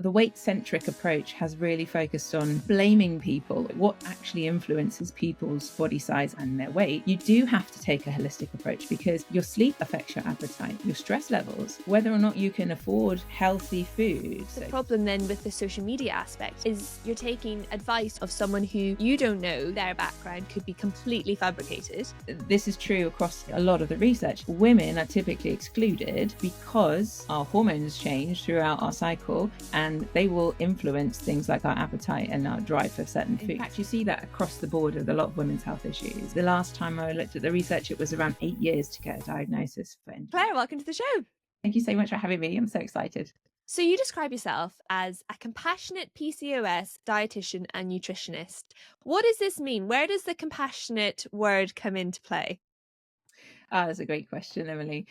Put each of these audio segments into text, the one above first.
The weight-centric approach has really focused on blaming people, what actually influences people's body size and their weight. You do have to take a holistic approach because your sleep affects your appetite, your stress levels, whether or not you can afford healthy food. The problem then with the social media aspect is you're taking advice of someone who you don't know, their background could be completely fabricated. This is true across a lot of the research. Women are typically excluded because our hormones change throughout our cycle, and they will influence things like our appetite and our drive for certain foods. In fact, you see that across the board with a lot of women's health issues. The last time I looked at the research, it was around 8 years to get a diagnosis for endometriosis. Claire, welcome to the show. Thank you so much for having me. I'm so excited. So you describe yourself as a compassionate PCOS dietitian and nutritionist. What does this mean? Where does the compassionate word come into play? That's a great question, Emily.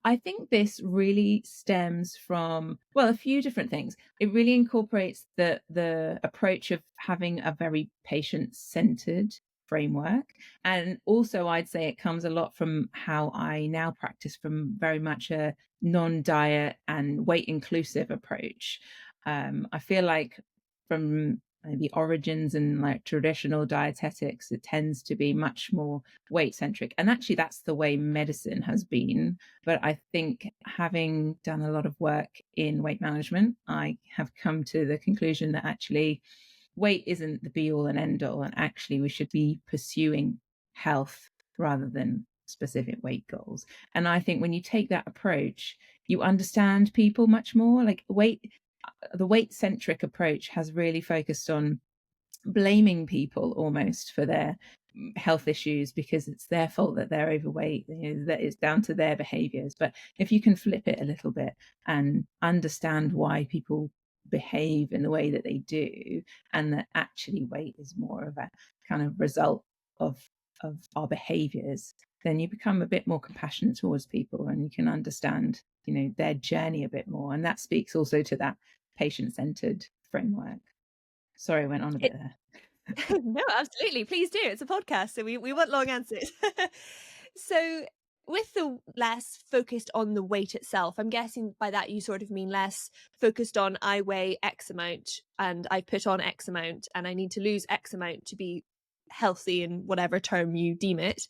I think this really stems from, well, a few different things. It really incorporates the approach of having a very patient-centered framework. And also, I'd say it comes a lot from how I now practice from very much a non-diet and weight-inclusive approach. I feel like from the origins and like traditional dietetics, it tends to be much more weight centric. And actually that's the way medicine has been. But I think having done a lot of work in weight management, I have come to the conclusion that actually weight isn't the be all and end all. And actually we should be pursuing health rather than specific weight goals. And I think when you take that approach, you understand people much more. Like the weight-centric approach has really focused on blaming people almost for their health issues because it's their fault that they're overweight, that it's down to their behaviors. But if you can flip it a little bit and understand why people behave in the way that they do, and that actually weight is more of a kind of result of our behaviors, then you become a bit more compassionate towards people and you can understand, their journey a bit more. And that speaks also to that patient-centered framework. Sorry, I went on a bit there. No, absolutely. Please do. It's a podcast, so we want long answers. So with the less focused on the weight itself, I'm guessing by that you sort of mean less focused on I weigh X amount and I put on X amount and I need to lose X amount to be healthy in whatever term you deem it.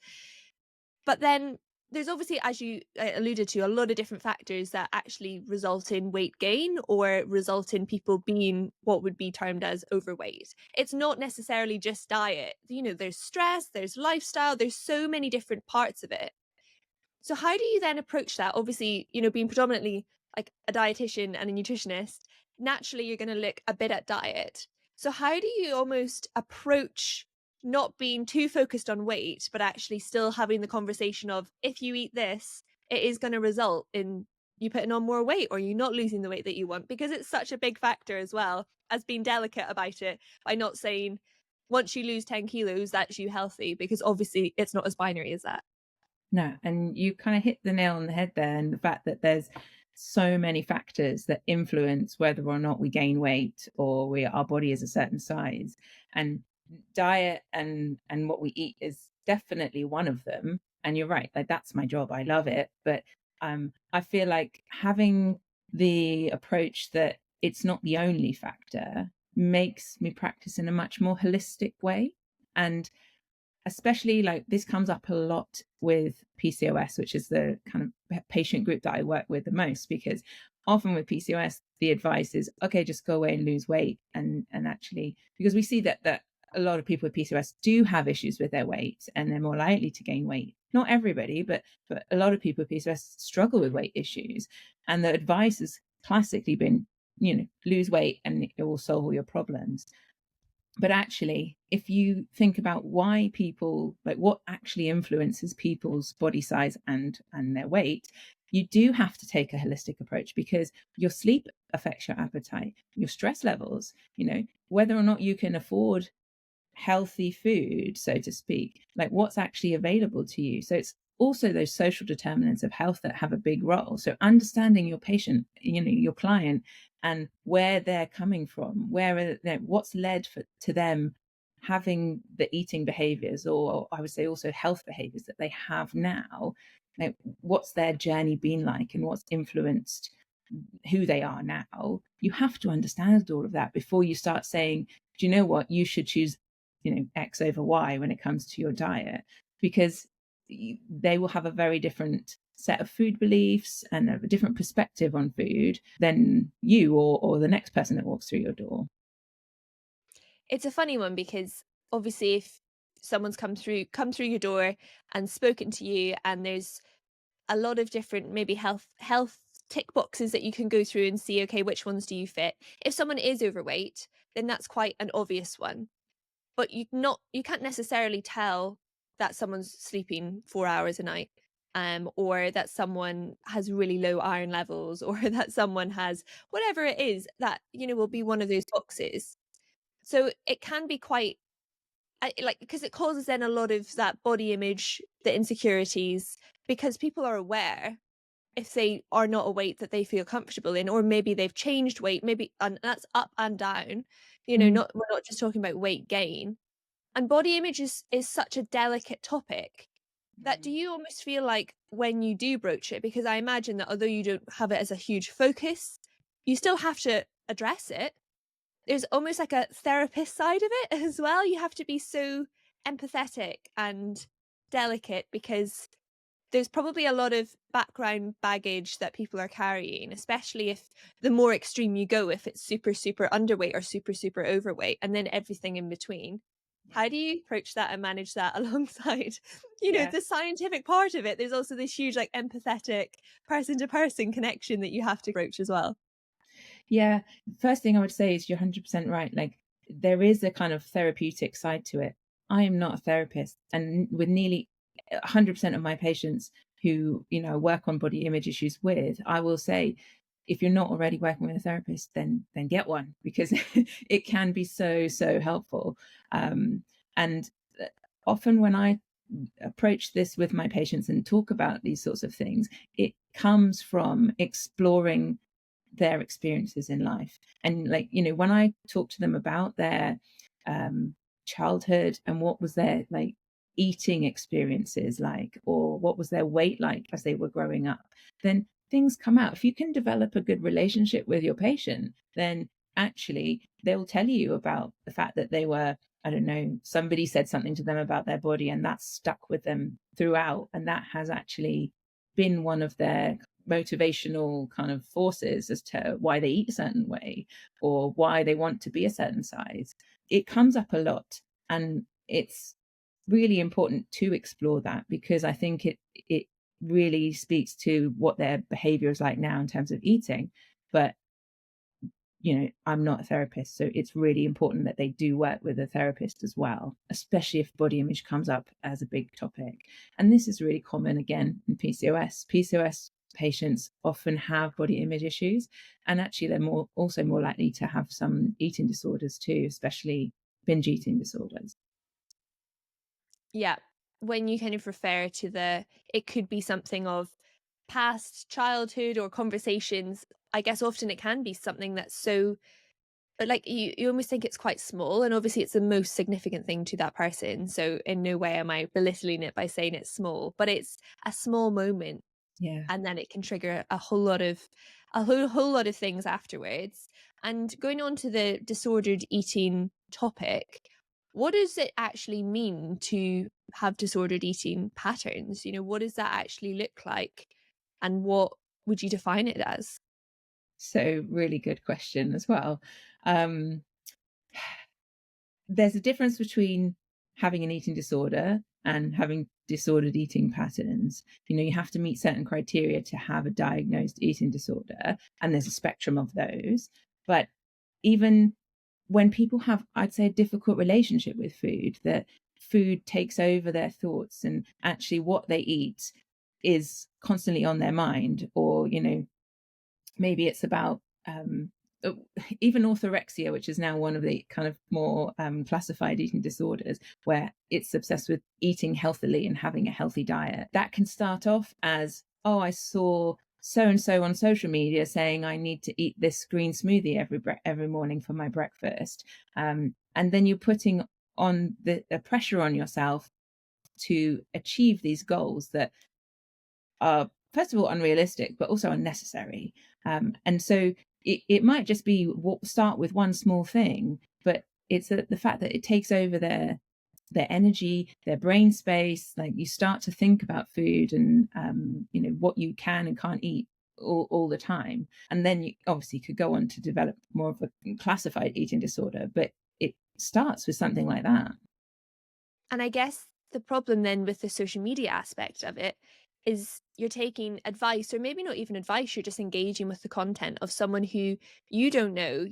But then there's obviously, as you alluded to, a lot of different factors that actually result in weight gain or result in people being what would be termed as overweight. It's not necessarily just diet. There's stress, there's lifestyle, there's so many different parts of it. So how do you then approach that? Obviously, being predominantly like a dietitian and a nutritionist, naturally you're going to look a bit at diet. So how do you almost approach not being too focused on weight, but actually still having the conversation of, if you eat this, it is going to result in you putting on more weight or you not losing the weight that you want, because it's such a big factor as well as being delicate about it by not saying once you lose 10 kilos, that's you healthy, because obviously it's not as binary as that. No, and you kind of hit the nail on the head there, and the fact that there's so many factors that influence whether or not we gain weight or our body is a certain size. And diet and what we eat is definitely one of them. And you're right, like that's my job, I love it. But I feel like having the approach that it's not the only factor makes me practice in a much more holistic way. And especially like this comes up a lot with PCOS, which is the kind of patient group that I work with the most, because often with PCOS the advice is, okay, just go away and lose weight. And actually, because we see that a lot of people with PCOS do have issues with their weight and they're more likely to gain weight. Not everybody, but a lot of people with PCOS struggle with weight issues. And the advice has classically been, lose weight and it will solve all your problems. But actually, if you think about why people, like what actually influences people's body size and their weight, you do have to take a holistic approach because your sleep affects your appetite, your stress levels, whether or not you can afford healthy food, so to speak, like what's actually available to you. So it's also those social determinants of health that have a big role. So understanding your patient, your client, and where they're coming from, what's led to them having the eating behaviors, or I would say also health behaviors that they have now. Like, what's their journey been like, and what's influenced who they are now, you have to understand all of that before you start saying, do you know what, you should choose, X over Y when it comes to your diet, because they will have a very different set of food beliefs and a different perspective on food than you or the next person that walks through your door. It's a funny one because obviously if someone's come through your door and spoken to you, and there's a lot of different maybe health tick boxes that you can go through and see, okay, which ones do you fit? If someone is overweight, then that's quite an obvious one. But you can't necessarily tell that someone's sleeping 4 hours a night, or that someone has really low iron levels, or that someone has whatever it is that, will be one of those boxes. So it can be quite because it causes then a lot of that body image, the insecurities, because people are aware if they are not a weight that they feel comfortable in, or maybe they've changed weight, maybe, and that's up and down, Mm. we're not just talking about weight gain. And body image is such a delicate topic that, do you almost feel like when you do broach it, because I imagine that although you don't have it as a huge focus, you still have to address it. There's almost like a therapist side of it as well. You have to be so empathetic and delicate, because there's probably a lot of background baggage that people are carrying, especially if the more extreme you go, if it's super, super underweight or super, super overweight, and then everything in between. How do you approach that and manage that alongside, Yeah. the scientific part of it? There's also this huge, like, empathetic person to person connection that you have to approach as well. Yeah. First thing I would say is you're 100% right. Like, there is a kind of therapeutic side to it. I am not a therapist. And with nearly 100% of my patients who, work on body image issues with, I will say, if you're not already working with a therapist, then get one, because it can be so, so helpful. And often when I approach this with my patients and talk about these sorts of things, it comes from exploring their experiences in life. And when I talk to them about their childhood and what was their eating experiences like, or what was their weight like as they were growing up, then things come out. If you can develop a good relationship with your patient, then actually they'll tell you about the fact that they were, I don't know, somebody said something to them about their body and that stuck with them throughout, and that has actually been one of their motivational kind of forces as to why they eat a certain way or why they want to be a certain size. It comes up a lot, and it's really important to explore that, because I think it really speaks to what their behavior is like now in terms of eating. But I'm not a therapist, so it's really important that they do work with a therapist as well, especially if body image comes up as a big topic. And this is really common again in PCOS. PCOS patients often have body image issues, and actually they're also more likely to have some eating disorders too, especially binge eating disorders. Yeah. When you kind of refer to it could be something of past childhood or conversations, I guess often it can be something that's so, like, you almost think it's quite small, and obviously it's the most significant thing to that person. So in no way am I belittling it by saying it's small, but it's a small moment, Yeah. and then it can trigger a whole lot of things afterwards. And going on to the disordered eating topic, what does it actually mean to have disordered eating patterns? What does that actually look like, and what would you define it as? So really good question as well. Um, there's a difference between having an eating disorder and having disordered eating patterns. You have to meet certain criteria to have a diagnosed eating disorder, and there's a spectrum of those. But even when people have, I'd say, a difficult relationship with food, that food takes over their thoughts and actually what they eat is constantly on their mind, or maybe it's about uh, even orthorexia, which is now one of the kind of more classified eating disorders, where it's obsessed with eating healthily and having a healthy diet. That can start off as, oh, I saw so and so on social media saying I need to eat this green smoothie every morning for my breakfast, and then you're putting on the pressure on yourself to achieve these goals that are, first of all, unrealistic, but also unnecessary. And so it might just be start with one small thing, but it's the fact that it takes over their energy, their brain space. Like you start to think about food and what you can and can't eat all the time, and then you obviously could go on to develop more of a classified eating disorder. But it starts with something like that. And I guess the problem then with the social media aspect of it is you're taking advice, or maybe not even advice, you're just engaging with the content of someone who you don't know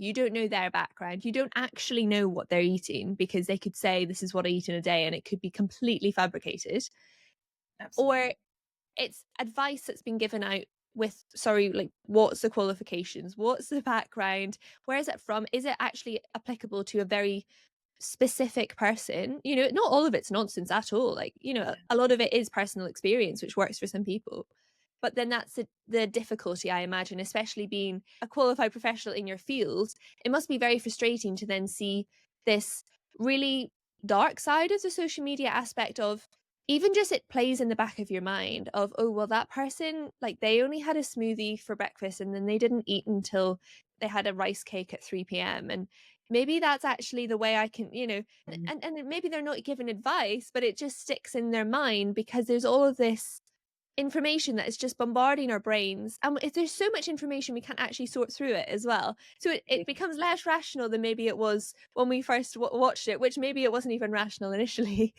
their background, you don't actually know what they're eating, because they could say this is what I eat in a day and it could be completely fabricated. Or Absolutely. it's advice that's been given out with, sorry, like, what's the qualifications, what's the background, where is it from, is it actually applicable to a very specific person? Not all of it's nonsense at all. Like, a lot of it is personal experience, which works for some people. But then that's the difficulty, I imagine, especially being a qualified professional in your field. It must be very frustrating to then see this really dark side of the social media aspect of, even just it plays in the back of your mind of, oh, well, that person, like, they only had a smoothie for breakfast and then they didn't eat until they had a rice cake at 3 p.m. And maybe that's actually the way I can, Mm. and maybe they're not given advice, but it just sticks in their mind because there's all of this information that is just bombarding our brains. And if there's so much information, we can't actually sort through it as well. So it becomes less rational than maybe it was when we first watched it, which maybe it wasn't even rational initially.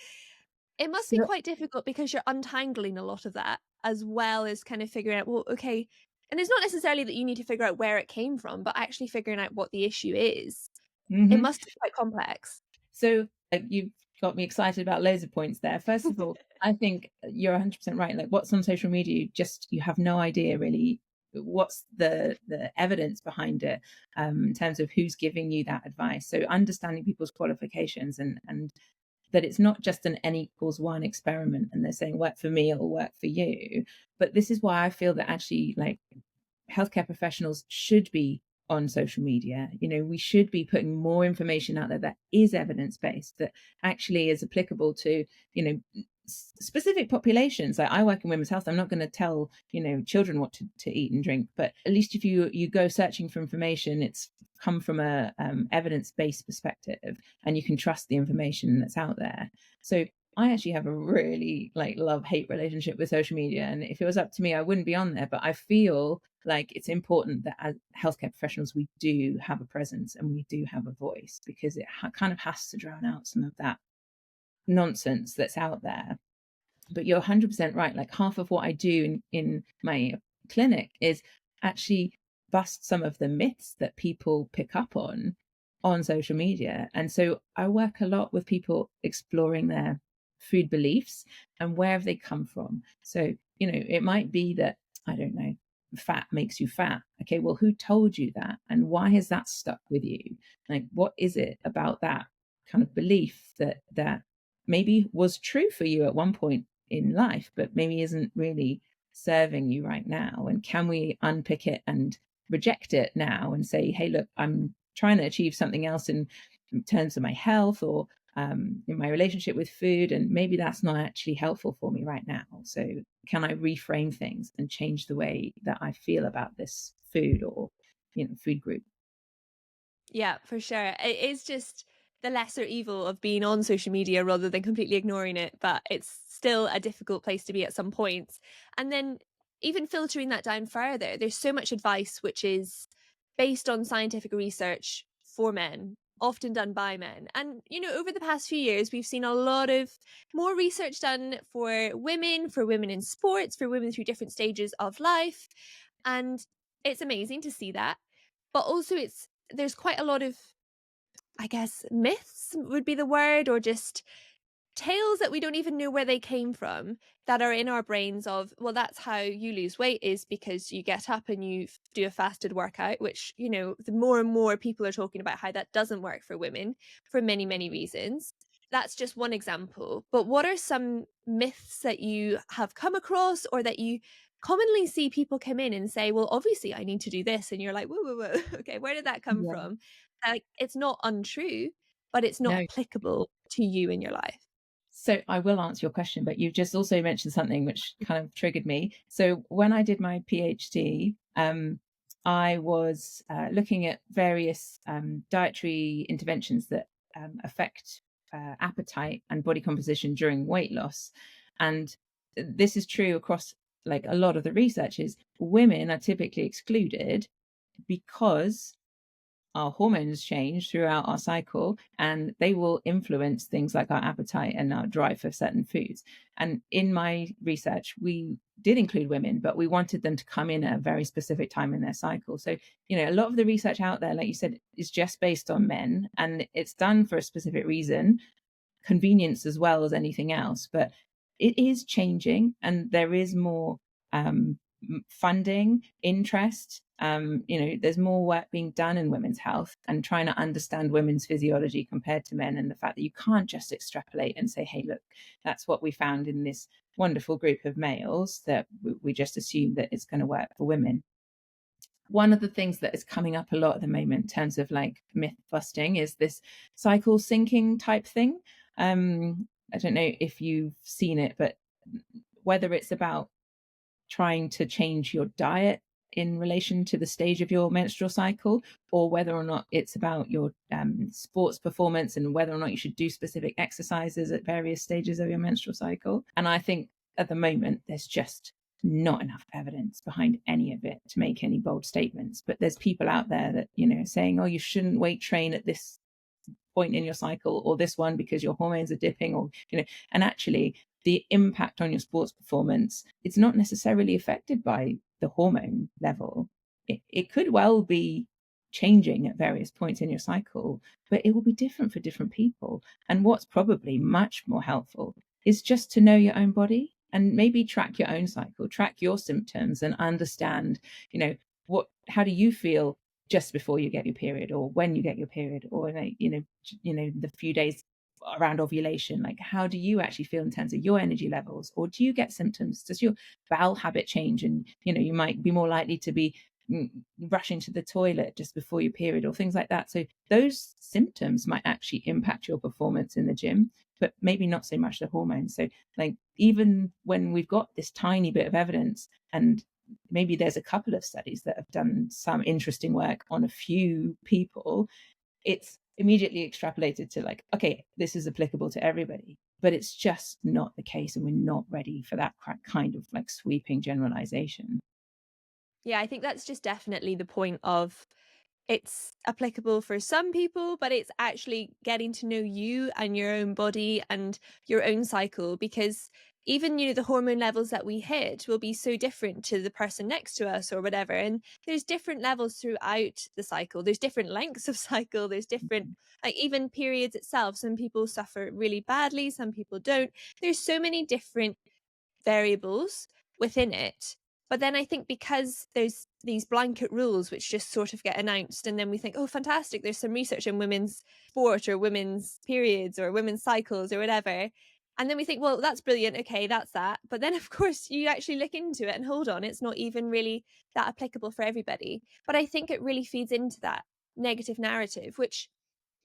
It must be So, quite difficult because you're untangling a lot of that, as well as kind of figuring out, well, okay. And it's not necessarily that you need to figure out where it came from, but actually figuring out what the issue is. It mhm. must be quite complex. So you've got me excited about loads of points there. First of all, I think you're 100% right. Like what's on social media, you have no idea really what's the evidence behind it, in terms of who's giving you that advice. So understanding people's qualifications, and that it's not just an n equals one experiment and they're saying work for me, it'll work for you. But this is why I feel that actually, like, healthcare professionals should be on social media. We should be putting more information out there that is evidence based, that actually is applicable to, specific populations. Like I work in women's health. I'm not going to tell, children what to eat and drink, but at least if you go searching for information, it's come from a evidence based perspective, and you can trust the information that's out there. So I actually have a really love-hate relationship with social media. And if it was up to me, I wouldn't be on there. But I feel like it's important that as healthcare professionals, we do have a presence and we do have a voice, because it kind of has to drown out some of that nonsense that's out there. But you're 100% right. Like half of what I do in my clinic is actually bust some of the myths that people pick up on social media. And so I work a lot with people exploring their food beliefs and where have they come from. So, it might be that, I don't know, fat makes you fat. Okay, well, who told you that? And why has that stuck with you? Like, what is it about that kind of belief that maybe was true for you at one point in life, but maybe isn't really serving you right now? And can we unpick it and reject it now and say, hey, look, I'm trying to achieve something else in terms of my health, or in my relationship with food, and maybe that's not actually helpful for me right now. So can I reframe things and change the way that I feel about this food, or food group? Yeah, for sure. It is just the lesser evil of being on social media rather than completely ignoring it, but it's still a difficult place to be at some points. And then even filtering that down further, there's so much advice which is based on scientific research for men, often done by men. And over the past few years, we've seen a lot of more research done for women in sports, for women through different stages of life. And it's amazing to see that. But also there's quite a lot of, I guess, myths would be the word, or just tales that we don't even know where they came from, that are in our brains of, well, that's how you lose weight, is because you get up and you do a fasted workout, which, the more and more people are talking about how that doesn't work for women for many, many reasons. That's just one example. But what are some myths that you have come across, or that you commonly see people come in and say, well, obviously I need to do this, and you're like, whoa, whoa, whoa, okay, where did that come Yeah. from? Like, it's not untrue, but it's not No. applicable to you in your life. So I will answer your question, but you've just also mentioned something which kind of triggered me. So when I did my PhD, I was looking at various dietary interventions that affect appetite and body composition during weight loss. And this is true across like a lot of the research is women are typically excluded because our hormones change throughout our cycle and they will influence things like our appetite and our drive for certain foods. And in my research, we did include women, but we wanted them to come in at a very specific time in their cycle. So, a lot of the research out there, like you said, is just based on men and it's done for a specific reason, convenience as well as anything else. But it is changing and there is more funding, interest. There's more work being done in women's health and trying to understand women's physiology compared to men, and the fact that you can't just extrapolate and say, hey, look, that's what we found in this wonderful group of males, that we just assume that it's going to work for women. One of the things that is coming up a lot at the moment in terms of like myth busting is this cycle syncing type thing. I don't know if you've seen it, but whether it's about trying to change your diet in relation to the stage of your menstrual cycle, or whether or not it's about your sports performance and whether or not you should do specific exercises at various stages of your menstrual cycle. And I think at the moment, there's just not enough evidence behind any of it to make any bold statements. But there's people out there that, saying, oh, you shouldn't weight train at this point in your cycle or this one because your hormones are dipping, or, and actually the impact on your sports performance, it's not necessarily affected by the hormone level. It could well be changing at various points in your cycle, but it will be different for different people. And what's probably much more helpful is just to know your own body and maybe track your own cycle, track your symptoms and understand, how do you feel just before you get your period, or when you get your period, or the few days around ovulation. Like, how do you actually feel in terms of your energy levels? Or do you get symptoms? Does your bowel habit change, and you might be more likely to be rushing to the toilet just before your period, or things like that? So those symptoms might actually impact your performance in the gym, but maybe not so much the hormones. So like, even when we've got this tiny bit of evidence, and maybe there's a couple of studies that have done some interesting work on a few people, it's immediately extrapolated to like, okay, this is applicable to everybody. But it's just not the case, and we're not ready for that kind of like sweeping generalization. Yeah, I think that's just definitely the point of it's applicable for some people, but it's actually getting to know you and your own body and your own cycle, because even the hormone levels that we hit will be so different to the person next to us or whatever, and there's different levels throughout the cycle, there's different lengths of cycle, there's different, like, even periods itself, some people suffer really badly, some people don't. There's so many different variables within it. But then I think because there's these blanket rules which just sort of get announced, and then we think, oh, fantastic, there's some research in women's sport or women's periods or women's cycles or whatever. And then we think, well, that's brilliant. Okay, that's that. But then, of course, you actually look into it and hold on, it's not even really that applicable for everybody. But I think it really feeds into that negative narrative, which,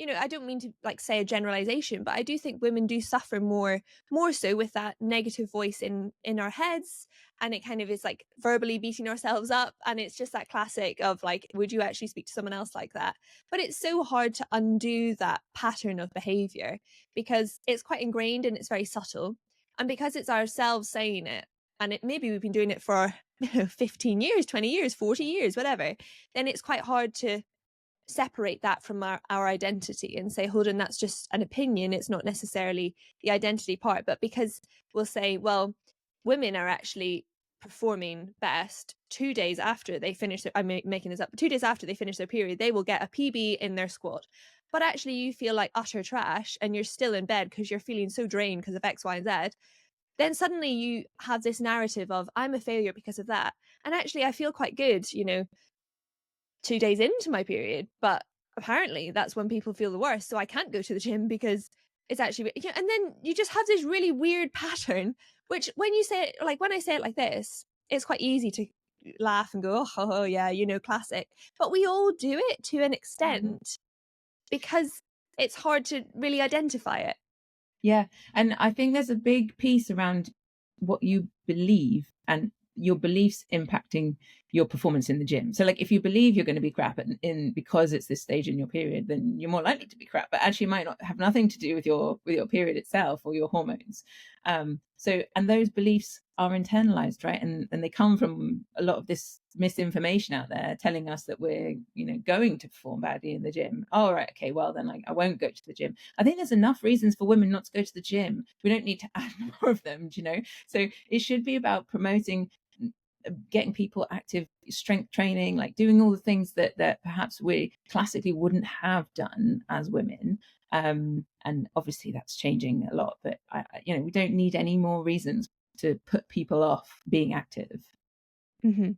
I don't mean to like say a generalization, but I do think women do suffer more so with that negative voice in our heads, and it kind of is like verbally beating ourselves up, and it's just that classic of like, would you actually speak to someone else like that? But it's so hard to undo that pattern of behavior because it's quite ingrained and it's very subtle, and because it's ourselves saying it, and maybe we've been doing it for 15 years, 20 years, 40 years, whatever, then it's quite hard to separate that from our identity and say, hold on, that's just an opinion, it's not necessarily the identity part. But because we'll say, well, women are actually performing best 2 days after they finish their, I'm making this up, 2 days after they finish their period, they will get a PB in their squat. But actually you feel like utter trash and you're still in bed because you're feeling so drained because of X, Y, and Z. Then suddenly you have this narrative of, I'm a failure because of that. And actually I feel quite good, 2 days into my period, but apparently that's when people feel the worst, so I can't go to the gym because it's actually, and then you just have this really weird pattern, which when you say it, like when I say it like this, it's quite easy to laugh and go, oh yeah, classic. But we all do it to an extent because it's hard to really identify it. Yeah. And I think there's a big piece around what you believe and your beliefs impacting your performance in the gym. So like if you believe you're going to be crap in because it's this stage in your period, then you're more likely to be crap, but actually it might not have nothing to do with your period itself or your hormones. So and those beliefs are internalized, right? And they come from a lot of this misinformation out there telling us that we're, going to perform badly in the gym. Oh, right, okay, well then I won't go to the gym. I think there's enough reasons for women not to go to the gym. We don't need to add more of them, So it should be about promoting getting people active, strength training, like doing all the things that perhaps we classically wouldn't have done as women. And obviously that's changing a lot, but we don't need any more reasons to put people off being active. Mm-hmm.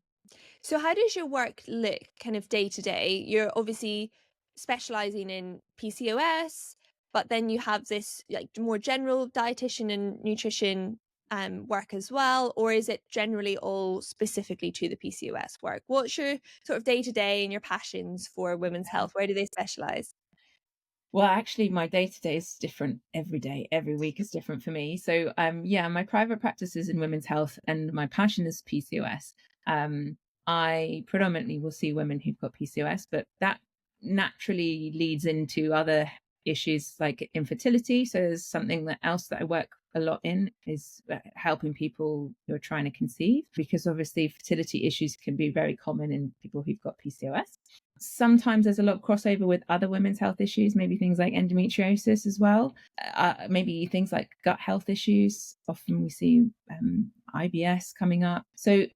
So how does your work look kind of day to day? You're obviously specializing in PCOS, but then you have this like more general dietitian and nutrition work as well, or is it generally all specifically to the PCOS work? What's your sort of day to day and your passions for women's health? Where do they specialize? Well, actually, my day to day is different every day. Every week is different for me. So, my private practice is in women's health, and my passion is PCOS. I predominantly will see women who've got PCOS, but that naturally leads into other issues like infertility. So, there's something else that I work a lot in is helping people who are trying to conceive, because obviously fertility issues can be very common in people who've got PCOS. Sometimes there's a lot of crossover with other women's health issues, maybe things like endometriosis as well, maybe things like gut health issues. Often we see IBS coming up. So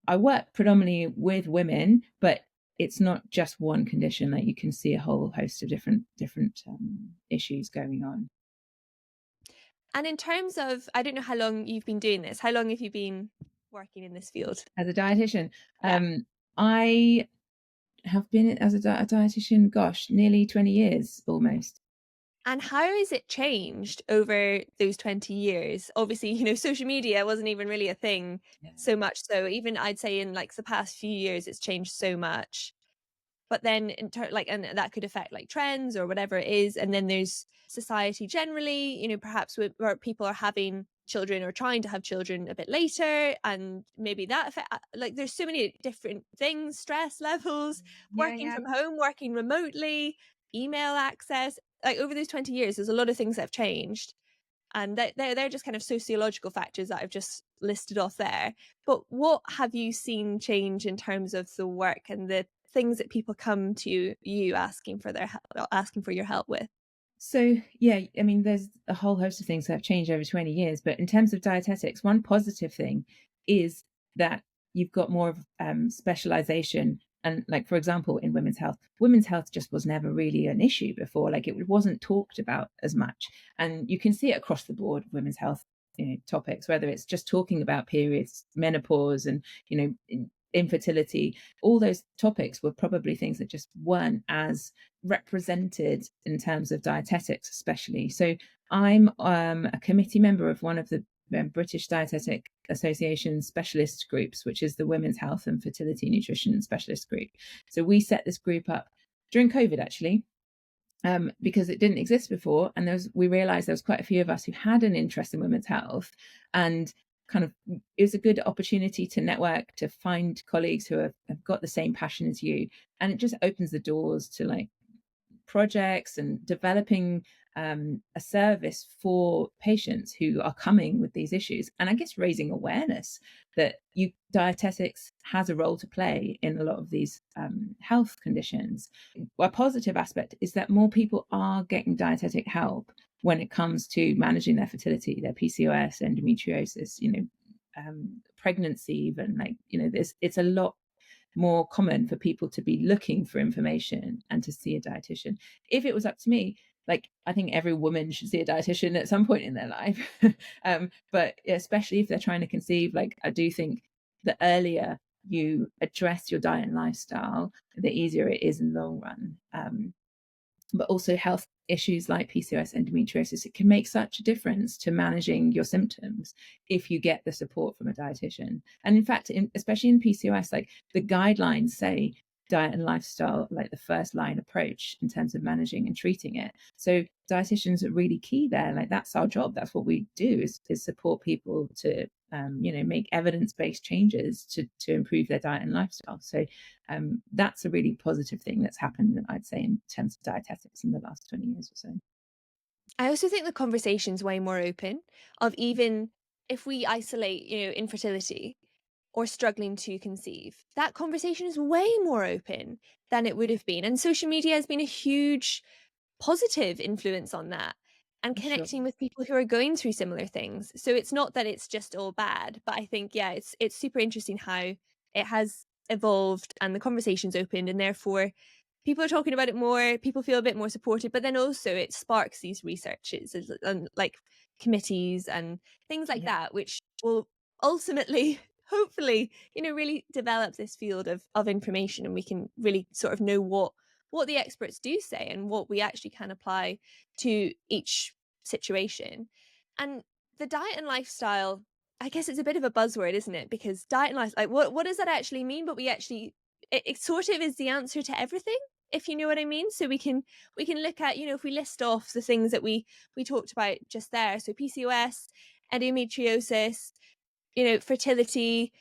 I work predominantly with women, but it's not just one condition. That you can see a whole host of different issues going on. And in terms of, I don't know how long you've been doing this. How long have you been working in this field? As a dietitian, Yeah. I have been as a dietitian, gosh, nearly 20 years almost. And how has it changed over those 20 years? Obviously, social media wasn't even really a thing so much. So even I'd say in like the past few years, it's changed so much. But then and that could affect like trends or whatever it is. And then there's society generally, perhaps where people are having children or trying to have children a bit later, and maybe that affect, like there's so many different things, stress levels, working from home, working remotely, email access. Like over those 20 years, there's a lot of things that have changed. And they're just kind of sociological factors that I've just listed off there. But what have you seen change in terms of the work and the things that people come to you asking for your help with? So, yeah, I mean, there's a whole host of things that have changed over 20 years. But in terms of dietetics, one positive thing is that you've got more of specialization. And like, for example, in women's health just was never really an issue before. Like it wasn't talked about as much. And you can see it across the board, women's health topics, whether it's just talking about periods, menopause, and, infertility. All those topics were probably things that just weren't as represented in terms of dietetics, especially. So I'm a committee member of one of the British Dietetic Association specialist groups, which is the Women's Health and Fertility Nutrition Specialist Group. So we set this group up during COVID, actually, because it didn't exist before. And we realized there was quite a few of us who had an interest in women's health, and kind of it was a good opportunity to network, to find colleagues who have got the same passion as you. And it just opens the doors to like projects and developing a service for patients who are coming with these issues, and I guess raising awareness that dietetics has a role to play in a lot of these health conditions. A positive aspect is that more people are getting dietetic help when it comes to managing their fertility, their PCOS, endometriosis, pregnancy, even, like, it's a lot more common for people to be looking for information and to see a dietitian. If it was up to me, like, I think every woman should see a dietitian at some point in their life. But especially if they're trying to conceive, like, I do think the earlier you address your diet and lifestyle, the easier it is in the long run. But also health issues like PCOS, endometriosis, it can make such a difference to managing your symptoms if you get the support from a dietitian. And in fact, especially in PCOS, like the guidelines say diet and lifestyle, like the first line approach in terms of managing and treating it. So dietitians are really key there. Like that's our job. That's what we do is support people to make evidence-based changes to improve their diet and lifestyle. So that's a really positive thing that's happened, I'd say, in terms of dietetics in the last 20 years or so. I also think the conversation's way more open of even if we isolate, infertility or struggling to conceive, that conversation is way more open than it would have been. And social media has been a huge positive influence on that and Sure. connecting with people who are going through similar things. So it's not that it's just all bad, but I think it's super interesting how it has evolved and the conversation's opened, and therefore people are talking about it more, people feel a bit more supported, but then also it sparks these researches and like committees and things like Yeah. that, which will ultimately hopefully really develop this field of information, and we can really sort of know what the experts do say and what we actually can apply to each situation. And the diet and lifestyle, I guess it's a bit of a buzzword, isn't it? Because diet and lifestyle, like what does that actually mean? But it sort of is the answer to everything, if you know what I mean. So we can look at, if we list off the things that we talked about just there. So PCOS, endometriosis, fertility,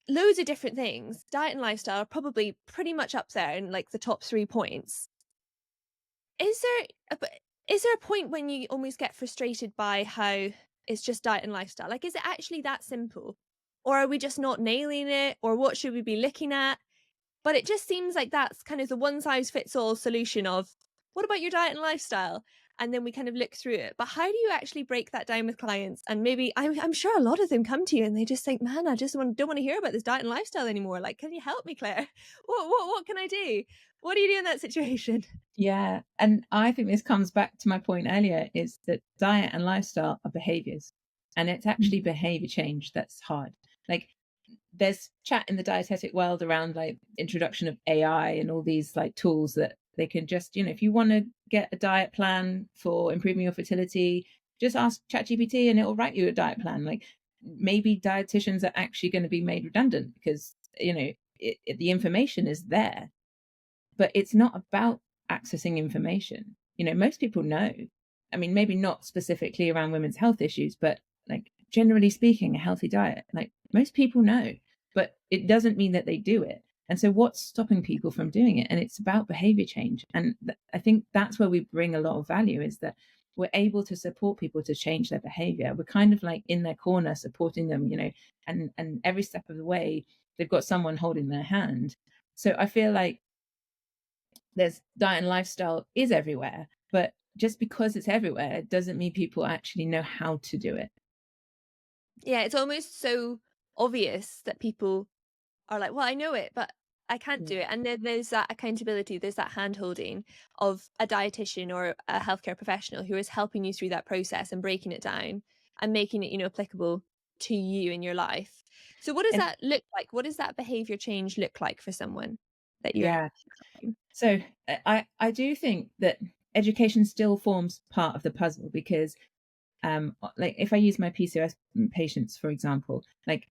loads of different things. Diet and lifestyle are probably pretty much up there in like the top 3 points. Is there is there a point when you almost get frustrated by how it's just diet and lifestyle? Like, is it actually that simple? Or are we just not nailing it? Or what should we be looking at? But it just seems like that's kind of the one size fits all solution of what about your diet and lifestyle? And then we kind of look through it. But how do you actually break that down with clients? And maybe I'm sure a lot of them come to you and they just think, man, I just don't want to hear about this diet and lifestyle anymore. Like, can you help me, Claire? What can I do? What do you do in that situation? Yeah. And I think this comes back to my point earlier, is that diet and lifestyle are behaviors. And it's actually behavior change that's hard. Like, there's chat in the dietetic world around like introduction of AI and all these like tools that they can just, if you want to get a diet plan for improving your fertility, just ask ChatGPT and it will write you a diet plan. Like, maybe dietitians are actually going to be made redundant because, the information is there, but it's not about accessing information. Most people know. I mean, maybe not specifically around women's health issues, but like generally speaking, a healthy diet, like most people know, but it doesn't mean that they do it. And so what's stopping people from doing it? And it's about behavior change. And I think that's where we bring a lot of value, is that we're able to support people to change their behavior. We're kind of like in their corner, supporting them, and every step of the way, they've got someone holding their hand. So I feel like there's diet and lifestyle is everywhere, but just because it's everywhere doesn't mean people actually know how to do it. Yeah, it's almost so obvious that people are like, well, I know it, but I can't do Yeah. it. And then there's that accountability, there's that hand holding of a dietitian or a healthcare professional who is helping you through that process and breaking it down and making it, applicable to you in your life. So what does And that look like? What does that behavior change look like for someone that you're yeah, helping? so I do think that education still forms part of the puzzle, because like if I use my PCOS patients for example, like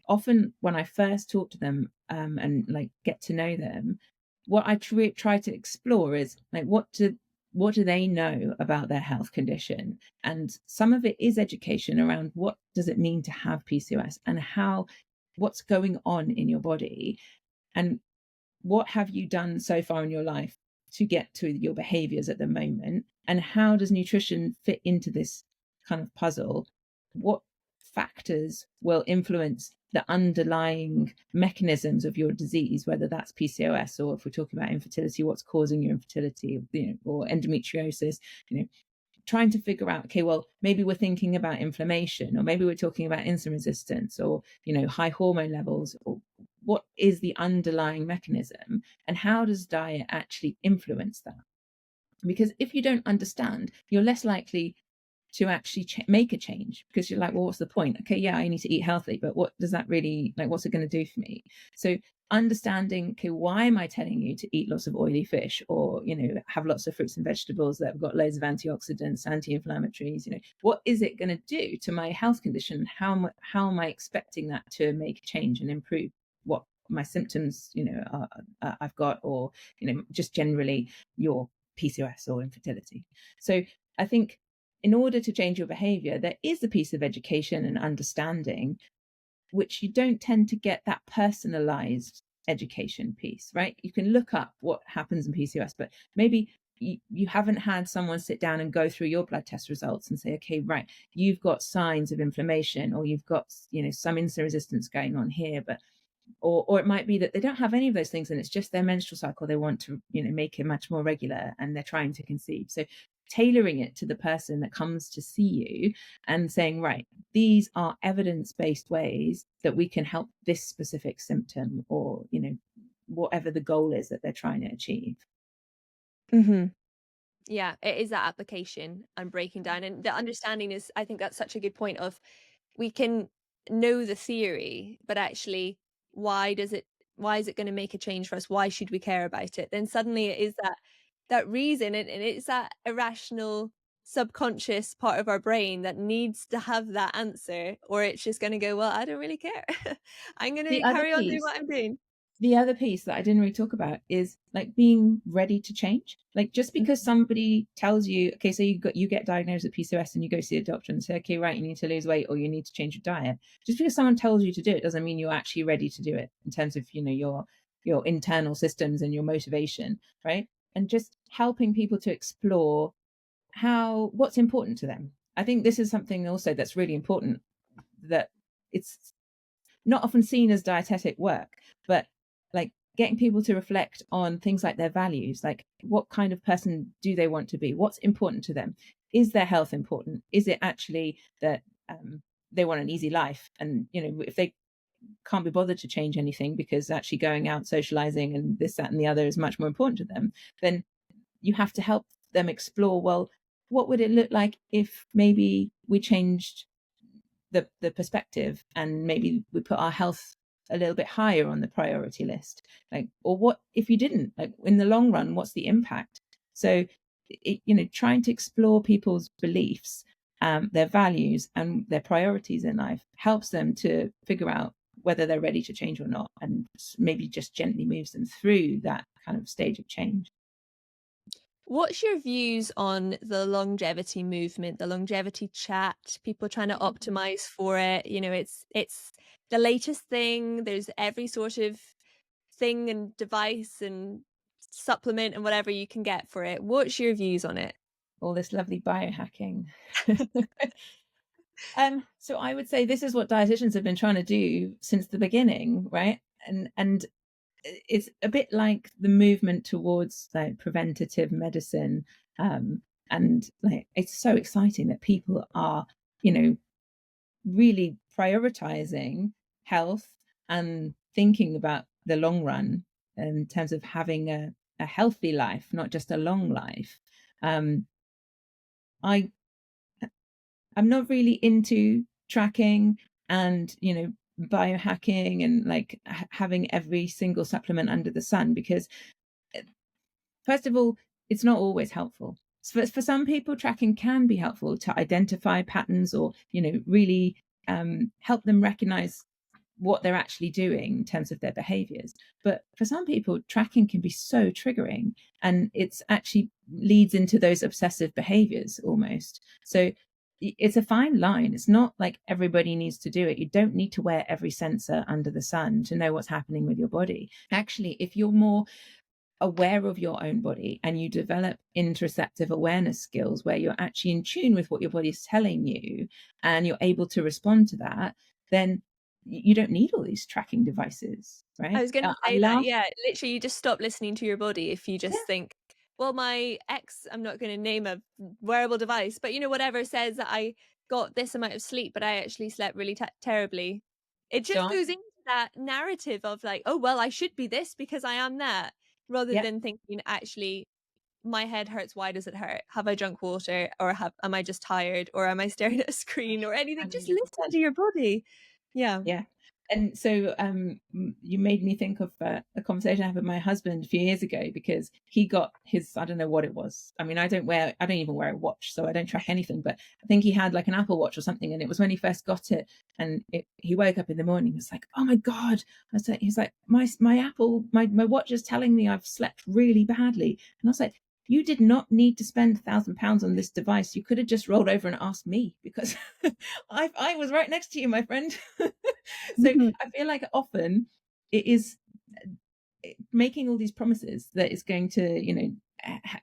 often when I first talk to them and like get to know them, what I try to explore is like what do they know about their health condition, and some of it is education around what does it mean to have PCOS and what's going on in your body, and what have you done so far in your life to get to your behaviors at the moment, and how does nutrition fit into this kind of puzzle? What factors will influence the underlying mechanisms of your disease, whether that's PCOS, or if we're talking about infertility, what's causing your infertility, or endometriosis, trying to figure out, okay, well, maybe we're thinking about inflammation, or maybe we're talking about insulin resistance, or high hormone levels, or what is the underlying mechanism, and how does diet actually influence that? Because if you don't understand, you're less likely to actually make a change, because you're like, well, what's the point? Okay, yeah, I need to eat healthy, but what does that really, like, what's it going to do for me? So understanding, okay, why am I telling you to eat lots of oily fish, or have lots of fruits and vegetables that have got loads of antioxidants, anti-inflammatories, what is it going to do to my health condition? How am I expecting that to make a change and improve what my symptoms I've got, or just generally your PCOS or infertility? So I think in order to change your behavior, there is a piece of education and understanding, which you don't tend to get that personalized education piece, right? You can look up what happens in PCOS, but maybe you haven't had someone sit down and go through your blood test results and say, okay, right, you've got signs of inflammation, or you've got, some insulin resistance going on here, but or it might be that they don't have any of those things and it's just their menstrual cycle they want to make it much more regular and they're trying to conceive. So tailoring it to the person that comes to see you and saying, right, these are evidence-based ways that we can help this specific symptom, or whatever the goal is that they're trying to achieve. Mm-hmm. Yeah, it is that application and breaking down, and the understanding is, I think that's such a good point of, we can know the theory, but actually why is it going to make a change for us? Why should we care about it? Then suddenly it is that reason, and it's that irrational subconscious part of our brain that needs to have that answer, or it's just going to go, well, I don't really care. I'm going The to other carry on doing piece what I'm doing. the other piece that I didn't really talk about is like being ready to change. Like, just because somebody tells you, okay, so you get diagnosed with PCOS and you go see a doctor and say, okay, right, you need to lose weight or you need to change your diet. Just because someone tells you to do it doesn't mean you're actually ready to do it in terms of, your internal systems and your motivation, right? And just helping people to explore what's important to them. I think this is something also that's really important, that it's not often seen as dietetic work, but like getting people to reflect on things like their values, like what kind of person do they want to be, what's important to them, is their health important, is it actually that they want an easy life, and if they can't be bothered to change anything because actually going out socializing and this, that, and the other is much more important to them, then you have to help them explore, well, what would it look like if maybe we changed the perspective and maybe we put our health a little bit higher on the priority list, like, or what if you didn't, like, in the long run, what's the impact? So trying to explore people's beliefs, their values and their priorities in life helps them to figure out whether they're ready to change or not, and maybe just gently moves them through that kind of stage of change. What's your views on the longevity movement, the longevity chat, people trying to optimize for it? It's the latest thing. There's every sort of thing and device and supplement and whatever you can get for it. What's your views on it? All this lovely biohacking. So I would say this is what dietitians have been trying to do since the beginning, right? And it's a bit like the movement towards like preventative medicine, and like it's so exciting that people are, really prioritizing health and thinking about the long run in terms of having a healthy life, not just a long life. Um, I I'm not really into tracking and, biohacking and like having every single supplement under the sun, because first of all, it's not always helpful. So for some people, tracking can be helpful to identify patterns, or, really help them recognize what they're actually doing in terms of their behaviors. But for some people, tracking can be so triggering, and it's actually leads into those obsessive behaviors almost. So it's a fine line. It's not like everybody needs to do it. You don't need to wear every sensor under the sun to know what's happening with your body. Actually, if you're more aware of your own body and you develop interoceptive awareness skills where you're actually in tune with what your body's telling you and you're able to respond to that, then you don't need all these tracking devices, I right? was going to I say that, love, yeah, literally you just stop listening to your body if you yeah, just think, well, my ex, I'm not going to name a wearable device, but whatever says that I got this amount of sleep, but I actually slept really terribly. It so just goes into that narrative of like, oh, well, I should be this because I am that, rather yeah, than thinking, actually, my head hurts. Why does it hurt? Have I drunk water, or am I just tired, or am I staring at a screen or anything? Just listen 100%. to your body. Yeah. Yeah. And so you made me think of a conversation I had with my husband a few years ago, because he got his, I don't know what it was. I mean, I don't even wear a watch, so I don't track anything, but I think he had like an Apple Watch or something. And it was when he first got it, and he woke up in the morning, he was like, oh my God. He's like, my watch is telling me I've slept really badly. And I was like, you did not need to spend £1,000 on this device. You could have just rolled over and asked me, because I was right next to you, my friend. So Mhm. I feel like often it is making all these promises that it's going to,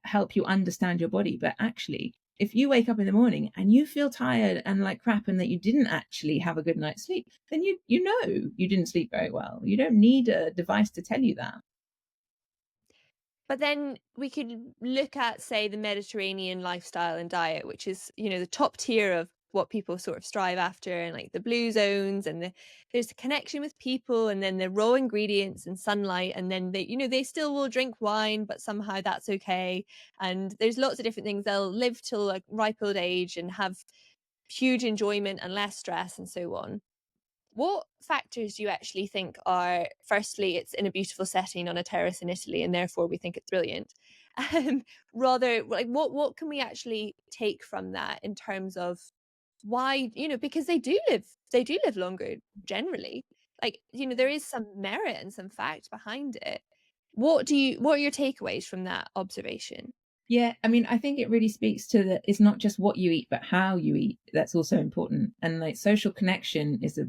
help you understand your body. But actually, if you wake up in the morning and you feel tired and like crap, and that you didn't actually have a good night's sleep, then you know you didn't sleep very well. You don't need a device to tell you that. But then we could look at, say, the Mediterranean lifestyle and diet, which is, the top tier of what people sort of strive after, and like the blue zones, and there's the connection with people, and then the raw ingredients and sunlight, and then they still will drink wine, but somehow that's okay. And there's lots of different things. They'll live till like ripe old age and have huge enjoyment and less stress and so on. What factors do you actually think are, firstly, it's in a beautiful setting on a terrace in Italy and therefore we think it's brilliant? Um, Rather, like what can we actually take from that in terms of why, because they do live longer generally. Like, there is some merit and some fact behind it. What are your takeaways from that observation? Yeah, I mean, I think it really speaks to that it's not just what you eat, but how you eat. That's also important. And like social connection is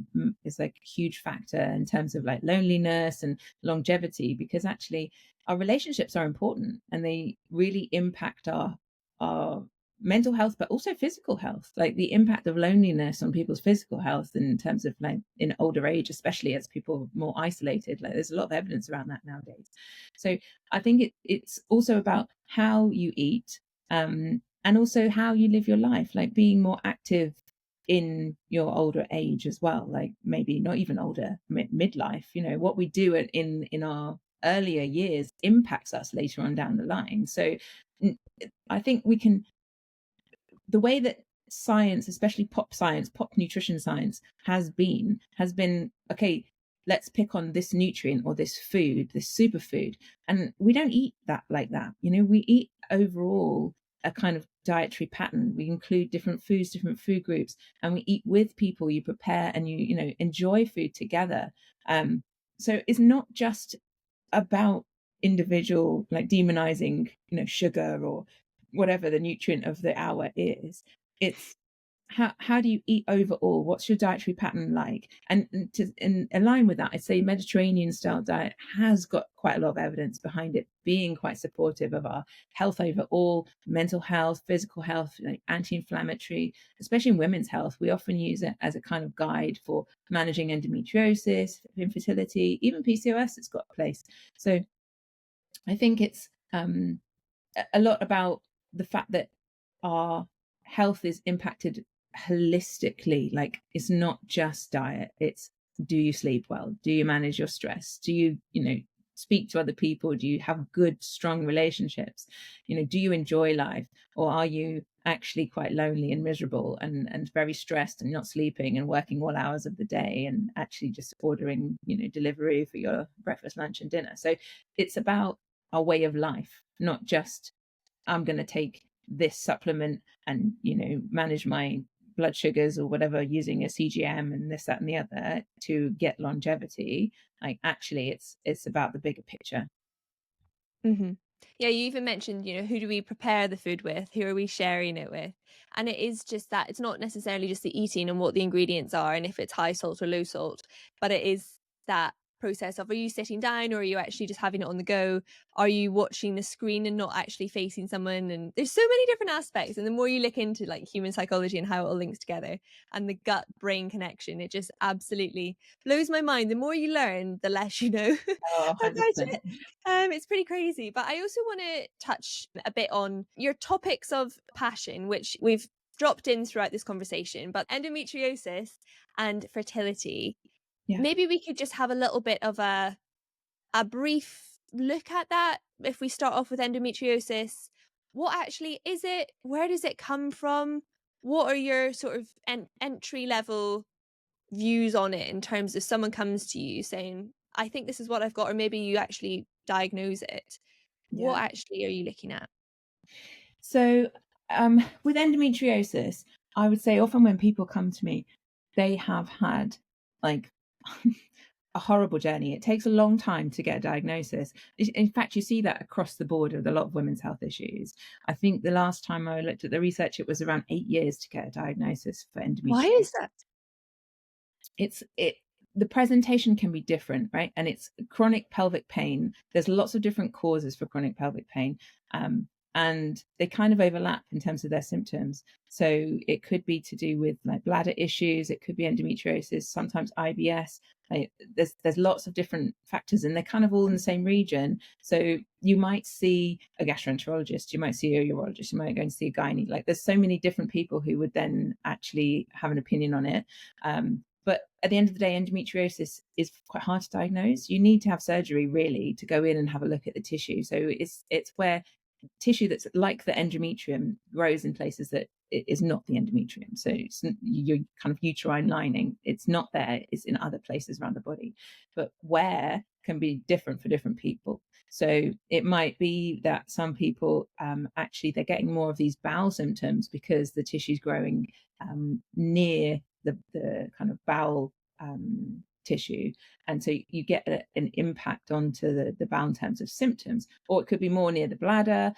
like a huge factor in terms of like loneliness and longevity, because actually our relationships are important and they really impact our mental health, but also physical health. Like the impact of loneliness on people's physical health in terms of like in older age, especially as people are more isolated. Like there's a lot of evidence around that nowadays. So I think it's also about how you eat, and also how you live your life, like being more active in your older age as well. Like maybe not even older, midlife. What we do in our earlier years impacts us later on down the line. So I think we can, the way that science, especially pop science, pop nutrition science, has been okay. Let's pick on this nutrient or this food, this superfood, and we don't eat that like that. We eat overall a kind of dietary pattern. We include different foods, different food groups, and we eat with people. You prepare and you enjoy food together. So it's not just about individual, like demonizing sugar or whatever the nutrient of the hour is. It's how do you eat overall? What's your dietary pattern like? And to align with that, I'd say Mediterranean style diet has got quite a lot of evidence behind it being quite supportive of our health overall, mental health, physical health, like anti-inflammatory, especially in women's health. We often use it as a kind of guide for managing endometriosis, infertility, even PCOS. It's got a place. So I think it's a lot about the fact that our health is impacted holistically. Like it's not just diet, it's, do you sleep well? Do you manage your stress? Do you speak to other people? Do you have good strong relationships? Do you enjoy life, or are you actually quite lonely and miserable and very stressed and not sleeping and working all hours of the day and actually just ordering delivery for your breakfast, lunch and dinner? So it's about our way of life, not just I'm going to take this supplement and manage my blood sugars or whatever using a CGM and this, that and the other to get longevity. Like actually it's about the bigger picture. Hmm. Yeah, you even mentioned, who do we prepare the food with? Who are we sharing it with? And it is just that it's not necessarily just the eating and what the ingredients are and if it's high salt or low salt, but it is that process of, are you sitting down or are you actually just having it on the go? Are you watching the screen and not actually facing someone? And there's so many different aspects. And the more you look into like human psychology and how it all links together and the gut brain connection, it just absolutely blows my mind. The more you learn, the less you know Oh, about 100%. it. It's pretty crazy. But I also want to touch a bit on your topics of passion, which we've dropped in throughout this conversation, but endometriosis and fertility. Yeah. Maybe we could just have a little bit of a brief look at that. If we start off with endometriosis, what actually is it? Where does it come from? What are your sort of entry level views on it in terms of someone comes to you saying, I think this is what I've got, or maybe you actually diagnose it. What Yeah. actually are you looking at? So with endometriosis, I would say often when people come to me, they have had like a horrible journey. It takes a long time to get a diagnosis. In fact, you see that across the board with a lot of women's health issues. I think the last time I looked at the research, it was around 8 years to get a diagnosis for Why is endometriosis. that? It the presentation can be different, right? And it's chronic pelvic pain. There's lots of different causes for chronic pelvic pain, and they kind of overlap in terms of their symptoms. So it could be to do with like bladder issues, it could be endometriosis, sometimes IBS. Like, there's lots of different factors, and they're kind of all in the same region. So you might see a gastroenterologist, you might see a urologist, you might go and see a gynae. Like, there's so many different people who would then actually have an opinion on it. But at the end of the day, endometriosis is quite hard to diagnose. You need to have surgery really to go in and have a look at the tissue. So it's where tissue that's like the endometrium grows in places that it is not the endometrium. So it's your kind of uterine lining. It's not there. It's in other places around the body. But where can be different for different people. So it might be that some people actually they're getting more of these bowel symptoms because the tissue's growing near the kind of bowel tissue, and so you get an impact onto the bowel in terms of symptoms. Or it could be more near the bladder.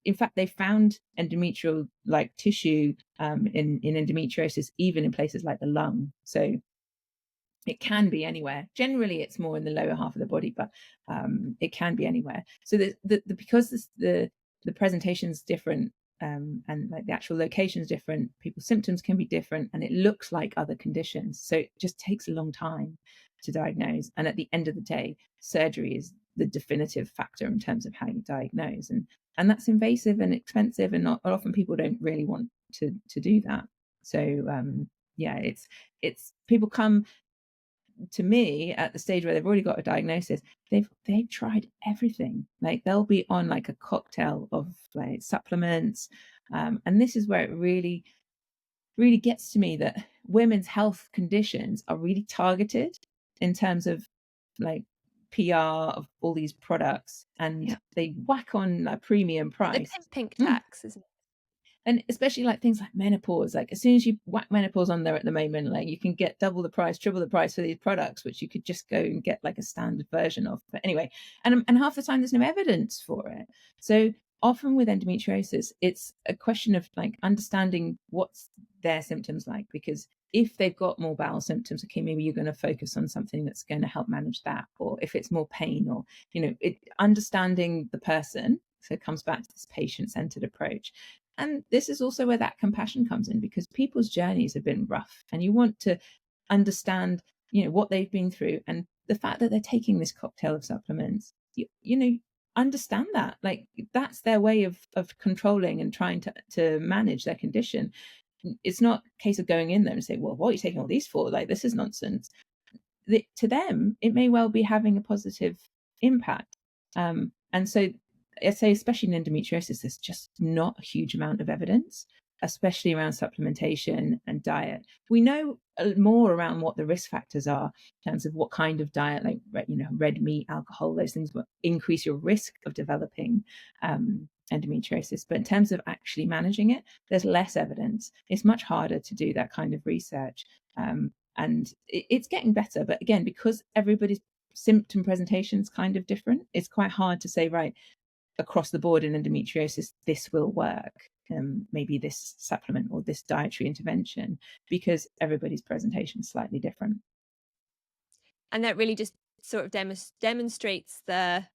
In fact, they found endometrial like tissue in endometriosis even in places like the lung. So it can be anywhere. Generally it's more in the lower half of the body, but it can be anywhere. So because the presentation is different, and like the actual location is different, people's symptoms can be different, and it looks like other conditions. So it just takes a long time to diagnose. And at the end of the day, surgery is the definitive factor in terms of how you diagnose. And that's invasive and expensive, and not often people don't really want to do that. So yeah, it's people come to me at the stage where they've already got a diagnosis. They've tried everything. Like, they'll be on like a cocktail of like supplements, and this is where it really gets to me that women's health conditions are really targeted in terms of like PR of all these products, and they whack on a premium The price. pink tax, isn't it? And especially like things like menopause, like as soon as you whack menopause on there at the moment, like you can get double the price, triple the price for these products, which you could just go and get like a standard version of. But anyway, and half the time there's no evidence for it. So often with endometriosis, it's a question of like understanding what's their symptoms like, because if they've got more bowel symptoms, okay, maybe you're going to focus on something that's going to help manage that. Or if it's more pain, or understanding the person. So it comes back to this patient-centered approach. And this is also where that compassion comes in, because people's journeys have been rough, and you want to understand, what they've been through, and the fact that they're taking this cocktail of supplements, understand that, like, that's their way of controlling and trying to manage their condition. It's not a case of going in there and say, well, what are you taking all these for? Like, this is nonsense. To them, it may well be having a positive impact. And so I say, especially in endometriosis, there's just not a huge amount of evidence, especially around supplementation and diet. We know more around what the risk factors are in terms of what kind of diet, like red meat, alcohol, those things will increase your risk of developing endometriosis. But in terms of actually managing it, there's less evidence. It's much harder to do that kind of research. And it's getting better. But again, because everybody's symptom presentation is kind of different, it's quite hard to say, right, across the board in endometriosis, this will work. Maybe this supplement or this dietary intervention, because everybody's presentation is slightly different. And that really just sort of demonstrates if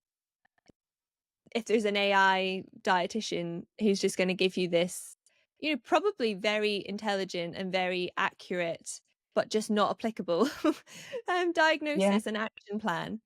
there's an AI dietitian who's just going to give you this, probably very intelligent and very accurate, but just not applicable diagnosis and action plan.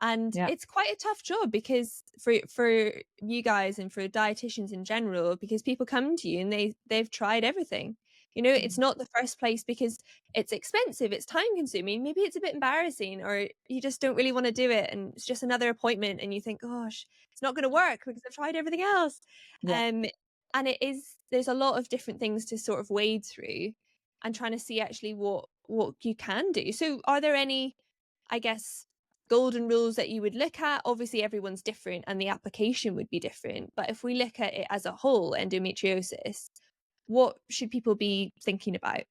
And it's quite a tough job, because for you guys and for dietitians in general, because people come to you and they've tried everything. It's not the first place because it's expensive, it's time consuming, maybe it's a bit embarrassing, or you just don't really want to do it, and it's just another appointment and you think, gosh, it's not going to work because I've tried everything else. And there's a lot of different things to sort of wade through and trying to see actually what you can do. So are there any, I guess, golden rules that you would look at? Obviously everyone's different and the application would be different, but if we look at it as a whole, endometriosis, what should people be thinking about?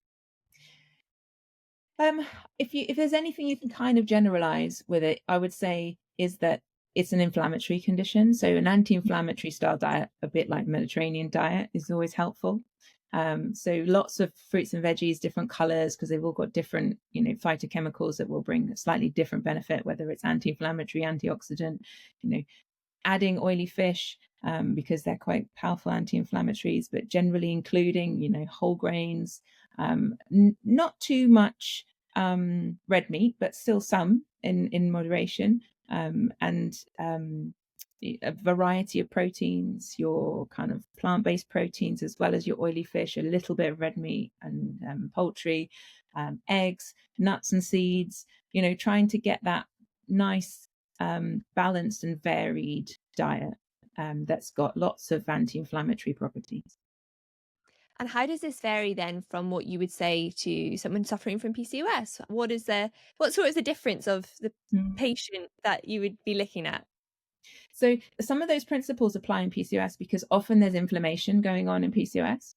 Um, if there's anything you can kind of generalize with it, I would say is that it's an inflammatory condition. So an anti-inflammatory style diet, a bit like Mediterranean diet, is always helpful. So lots of fruits and veggies, different colors, because they've all got different, phytochemicals that will bring a slightly different benefit, whether it's anti-inflammatory, antioxidant, you know, adding oily fish, because they're quite powerful anti-inflammatories, but generally including, whole grains, not too much red meat, but still some in moderation, and a variety of proteins, your kind of plant-based proteins, as well as your oily fish, a little bit of red meat and poultry, eggs, nuts and seeds, trying to get that nice balanced and varied diet that's got lots of anti-inflammatory properties. And how does this vary then from what you would say to someone suffering from PCOS? What sort of the difference of the Mm. patient that you would be looking at? So some of those principles apply in PCOS because often there's inflammation going on in PCOS.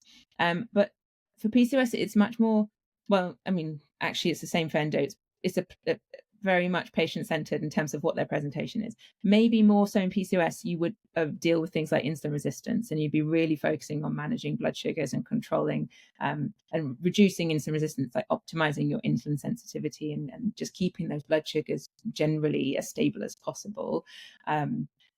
But for PCOS, it's much more, well, I mean, actually, it's the same for endo. It's a very much patient centered in terms of what their presentation is. Maybe more so in PCOS, you would deal with things like insulin resistance, and you'd be really focusing on managing blood sugars and controlling and reducing insulin resistance, like optimizing your insulin sensitivity and just keeping those blood sugars generally as stable as possible.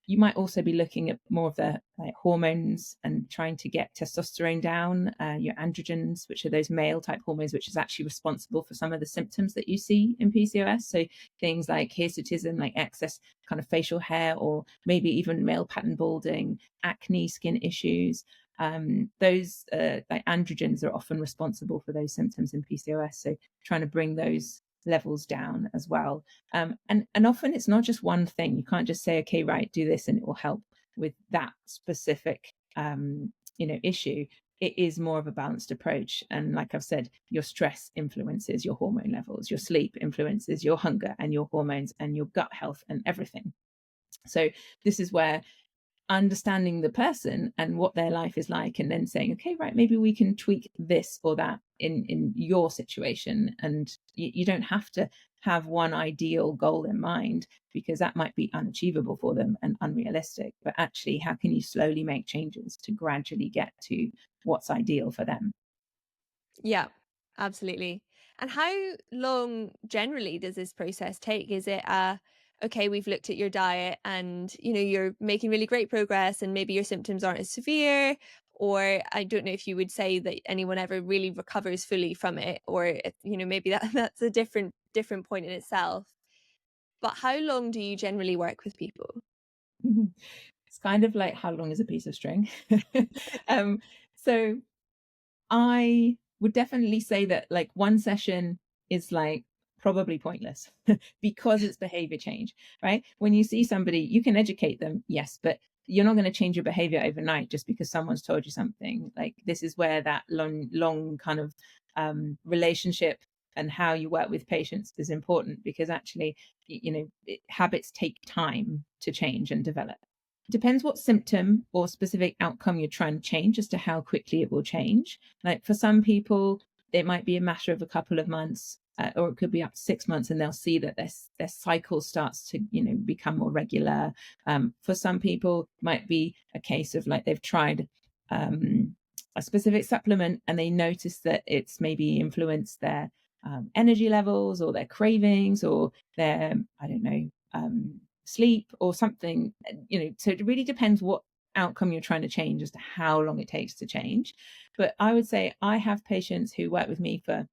You might also be looking at more of the like hormones and trying to get testosterone down, your androgens, which are those male type hormones, which is actually responsible for some of the symptoms that you see in PCOS. So things like hirsutism, like excess kind of facial hair, or maybe even male pattern balding, acne, skin issues. Those like androgens are often responsible for those symptoms in PCOS. So trying to bring those levels down as well. And often it's not just one thing. You can't just say, okay, right, do this and it will help with that specific issue. It is more of a balanced approach. And like I've said, your stress influences your hormone levels, your sleep influences your hunger and your hormones and your gut health and everything. So this is where understanding the person and what their life is like, and then saying, okay, right, maybe we can tweak this or that in your situation. And you don't have to have one ideal goal in mind, because that might be unachievable for them and unrealistic. But actually, how can you slowly make changes to gradually get to what's ideal for them? Yeah, absolutely. And how long generally does this process take? Is it okay, we've looked at your diet and you're making really great progress and maybe your symptoms aren't as severe, or I don't know if you would say that anyone ever really recovers fully from it, or if, maybe that's a different point in itself. But how long do you generally work with people? It's kind of like, how long is a piece of string? um, so I would definitely say that like one session is like probably pointless because it's behavior change, right? When you see somebody, you can educate them, yes, but you're not going to change your behavior overnight just because someone's told you something. Like this is where that long kind of relationship and how you work with patients is important, because actually, habits take time to change and develop. Depends what symptom or specific outcome you're trying to change as to how quickly it will change. Like for some people, it might be a matter of a couple of months, or it could be up to 6 months, and they'll see that their cycle starts to become more regular. For some people, it might be a case of like they've tried a specific supplement and they notice that it's maybe influenced their energy levels or their cravings or their, I don't know, sleep or something. So it really depends what outcome you're trying to change as to how long it takes to change. But I would say I have patients who work with me for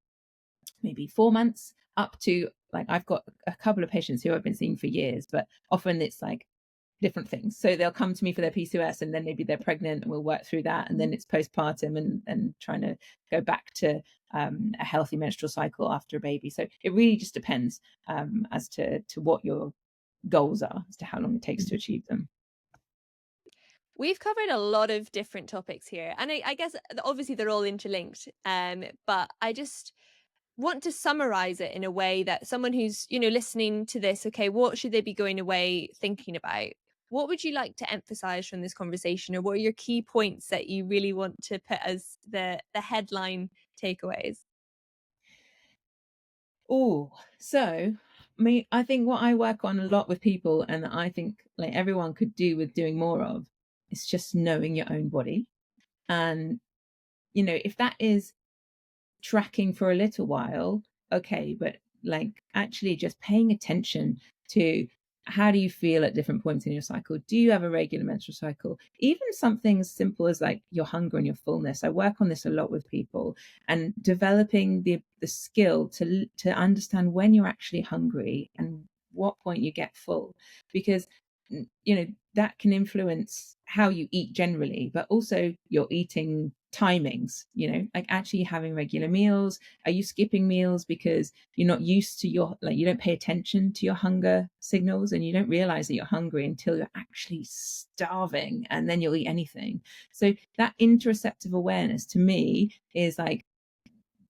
maybe 4 months, up to like I've got a couple of patients who I've been seeing for years, but often it's like different things. So they'll come to me for their PCOS and then maybe they're pregnant and we'll work through that. And then it's postpartum and trying to go back to a healthy menstrual cycle after a baby. So it really just depends as to what your goals are, as to how long it takes to achieve them. We've covered a lot of different topics here, and I guess obviously they're all interlinked. But I just want to summarize it in a way that someone who's listening to this, okay, what should they be going away thinking about? What would you like to emphasize from this conversation, or what are your key points that you really want to put as the headline takeaways? Oh, so me, I think what I work on a lot with people, and I think like everyone could do with doing more of, is just knowing your own body. And, if that is tracking for a little while, okay, but like actually just paying attention to how do you feel at different points in your cycle? Do you have a regular menstrual cycle? Even something as simple as like your hunger and your fullness. I work on this a lot with people, and developing the skill to understand when you're actually hungry and what point you get full, because that can influence how you eat generally, but also your eating timings, like actually having regular meals. Are you skipping meals because you're not used to you don't pay attention to your hunger signals, and you don't realize that you're hungry until you're actually starving, and then you'll eat anything. So that interoceptive awareness to me is like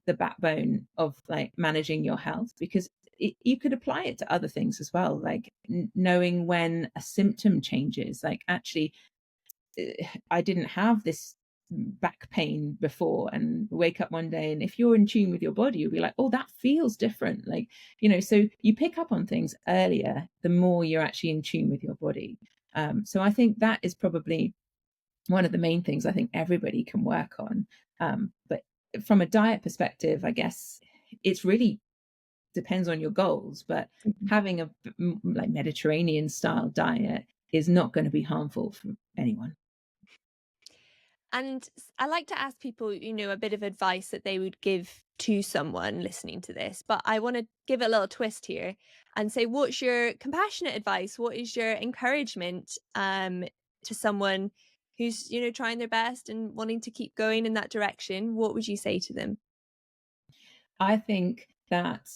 the backbone of like managing your health, because you could apply it to other things as well, like knowing when a symptom changes. Like actually, I didn't have this back pain before, and wake up one day, and if you're in tune with your body, you'll be like, oh, that feels different. Like, so you pick up on things earlier the more you're actually in tune with your body. So I think that is probably one of the main things I think everybody can work on. But from a diet perspective, I guess it's really depends on your goals, but having a like Mediterranean style diet is not going to be harmful for anyone. And I like to ask people, a bit of advice that they would give to someone listening to this, but I want to give it a little twist here and say, what's your compassionate advice? What is your encouragement to someone who's, trying their best and wanting to keep going in that direction? What would you say to them? I think that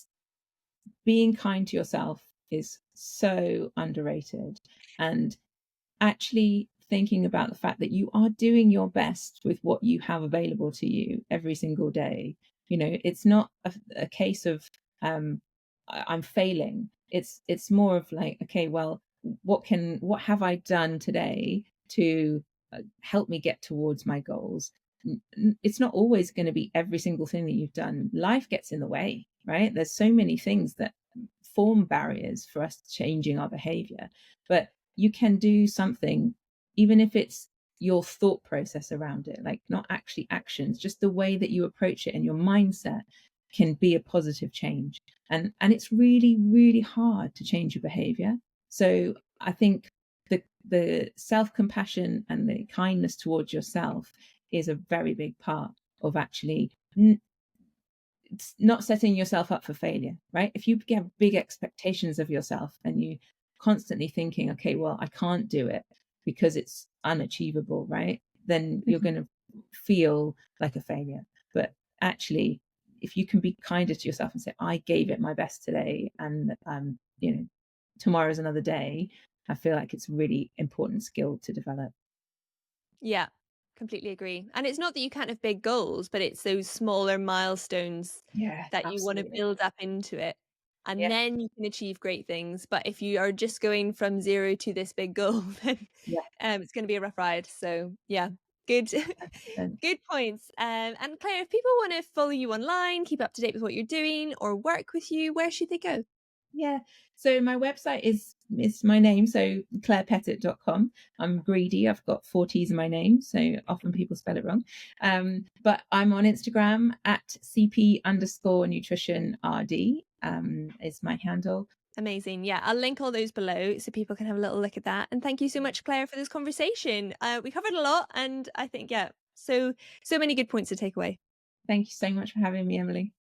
being kind to yourself is so underrated, and actually thinking about the fact that you are doing your best with what you have available to you every single day. It's not a case of I'm failing. It's more of like, okay, well, what have I done today to help me get towards my goals? It's not always going to be every single thing that you've done. Life gets in the way, right? There's so many things that form barriers for us changing our behavior, but you can do something, even if it's your thought process around it, like not actually actions, just the way that you approach it and your mindset can be a positive change. And it's really, really hard to change your behavior. So I think the self-compassion and the kindness towards yourself is a very big part of actually not setting yourself up for failure, right? If you have big expectations of yourself and you constantly thinking, okay, well, I can't do it because it's unachievable, right? Then you're going to feel like a failure. But actually, if you can be kinder to yourself and say, I gave it my best today, and tomorrow's another day, I feel like it's a really important skill to develop. Yeah, completely agree. And it's not that you can't have big goals, but it's those smaller milestones Yeah, that you want to absolutely. build up into it. And Yeah, then you can achieve great things. But if you are just going from zero to this big goal, then yeah, it's going to be a rough ride. So, yeah, good. 100%. Good points. And Claire, if people want to follow you online, keep up to date with what you're doing, or work with you, where should they go? Yeah. So my website is my name, so clairepettitt.com. I'm greedy. I've got 4 T's in my name, so often people spell it wrong. But I'm on Instagram at CP_nutrition RD is my handle. Amazing. Yeah, I'll link all those below so people can have a little look at that. And thank you so much, Claire, for this conversation. We covered a lot, and I think, yeah, so many good points to take away. Thank you so much for having me, Emily.